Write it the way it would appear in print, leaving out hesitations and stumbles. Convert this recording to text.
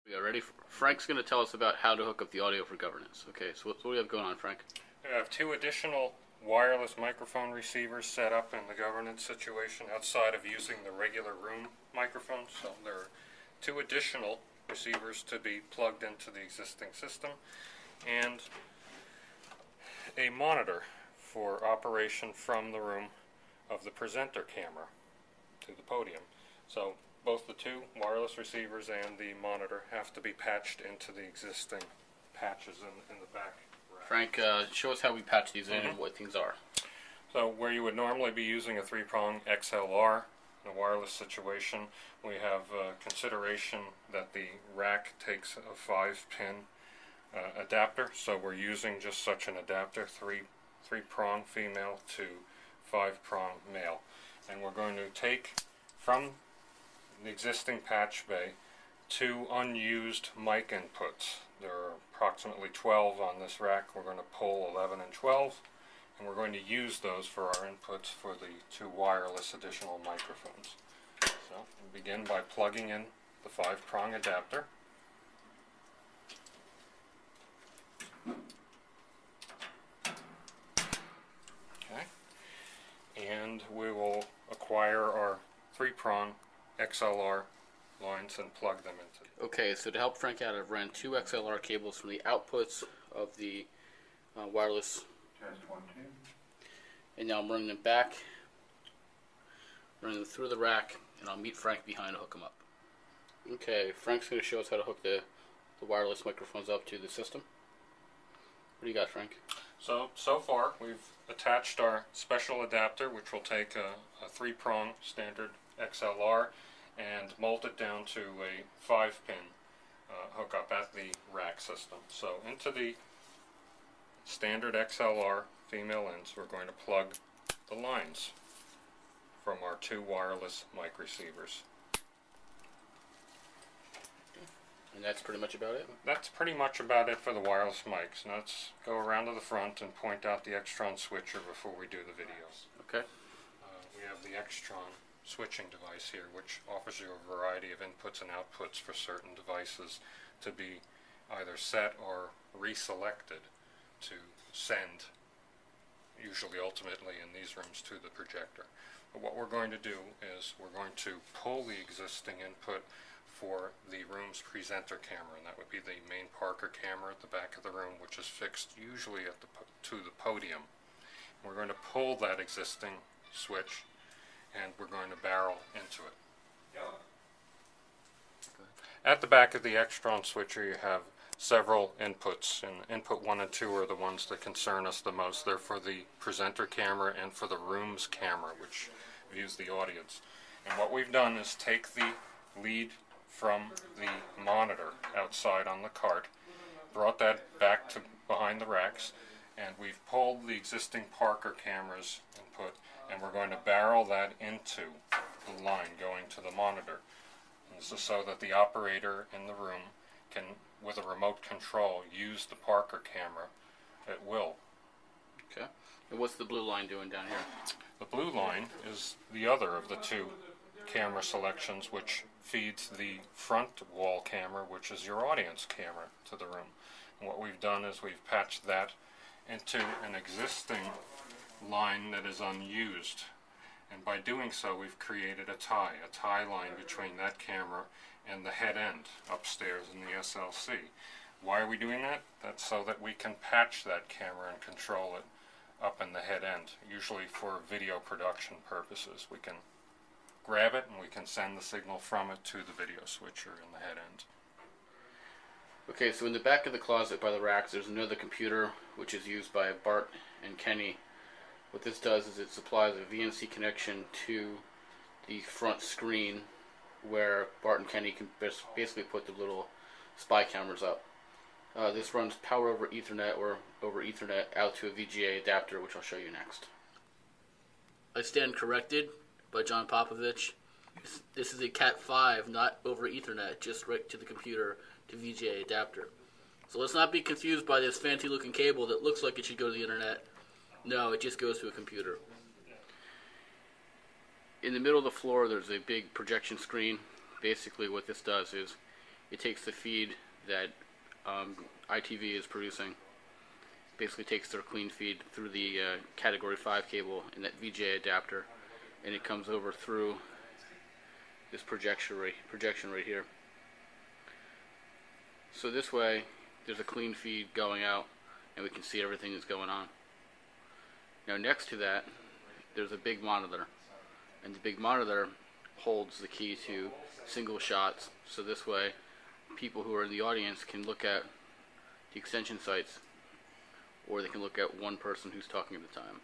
We are ready. Frank's going to tell us about how to hook up the audio for governance. Okay, so what do we have going on, Frank? We have two additional wireless microphone receivers set up in the governance situation outside of using the regular room microphones. So there are two additional receivers to be plugged into the existing system and a monitor for operation from the room of the presenter camera to the podium. So both the two wireless receivers and the monitor have to be patched into the existing patches in the back rack. Frank, show us how we patch these in and what things are. So where you would normally be using a 3-prong XLR in a wireless situation, we have consideration that the rack takes a 5-pin adapter. So we're using just such an adapter, 3-prong female to 5-prong male. And we're going to take from the existing patch bay two unused mic inputs. There are approximately 12 on this rack. We're going to pull 11 and 12, and we're going to use those for our inputs for the two wireless additional microphones. So we begin by plugging in the 5-prong adapter. Okay. And we will acquire our 3-prong XLR lines and plug them into it. Okay, so to help Frank out, I've ran two XLR cables from the outputs of the wireless. Test 1, 2. And now I'm running them back, running them through the rack, and I'll meet Frank behind to hook them up. Okay, Frank's going to show us how to hook the wireless microphones up to the system. What do you got, Frank? So far we've attached our special adapter, which will take a 3-prong standard XLR and mold it down to a 5-pin hookup at the rack system. So into the standard XLR female ends, we're going to plug the lines from our two wireless mic receivers. And that's pretty much about it? That's pretty much about it for the wireless mics. Now let's go around to the front and point out the Extron switcher before we do the video. Okay. We have the Extron switching device here, which offers you a variety of inputs and outputs for certain devices to be either set or reselected to send, usually ultimately in these rooms, to the projector. But what we're going to do is we're going to pull the existing input for the room's presenter camera, and that would be the main Parker camera at the back of the room, which is fixed usually at to the podium. We're going to pull that existing switch and we're going to barrel into it. At the back of the Extron switcher you have several inputs, and input 1 and 2 are the ones that concern us the most. They're for the presenter camera and for the room's camera, which views the audience. And what we've done is take the lead from the monitor outside on the cart, brought that back to behind the racks, and we've pulled the existing Parker camera's input, and we're going to barrel that into the line going to the monitor. And this is so that the operator in the room can, with a remote control, use the Parker camera at will. Okay. And what's the blue line doing down here? The blue line is the other of the two camera selections, which feeds the front wall camera, which is your audience camera, to the room. And what we've done is we've patched that into an existing line that is unused, and by doing so we've created a tie line between that camera and the head end upstairs in the SLC. Why are we doing that? That's so that we can patch that camera and control it up in the head end, usually for video production purposes. We can grab it and we can send the signal from it to the video switcher in the head end. Okay, so in the back of the closet by the racks there's another computer which is used by Bart and Kenny. What this does is it supplies a VNC connection to the front screen where Bart and Kenny can basically put the little spy cameras up. This runs power over Ethernet or over Ethernet out to a VGA adapter, which I'll show you next. I stand corrected by John Popovich. This is a Cat 5, not over Ethernet, just right to the computer to VGA adapter. So let's not be confused by this fancy looking cable that looks like it should go to the internet. No, it just goes to a computer. In the middle of the floor there's a big projection screen. Basically what this does is it takes the feed that ITV is producing, basically takes their clean feed through the category 5 cable and that VGA adapter, and it comes over through this projection right here. So this way there's a clean feed going out and we can see everything that's going on. Now next to that there's a big monitor, and the big monitor holds the key to single shots, so this way people who are in the audience can look at the extension sites, or they can look at one person who's talking at the time.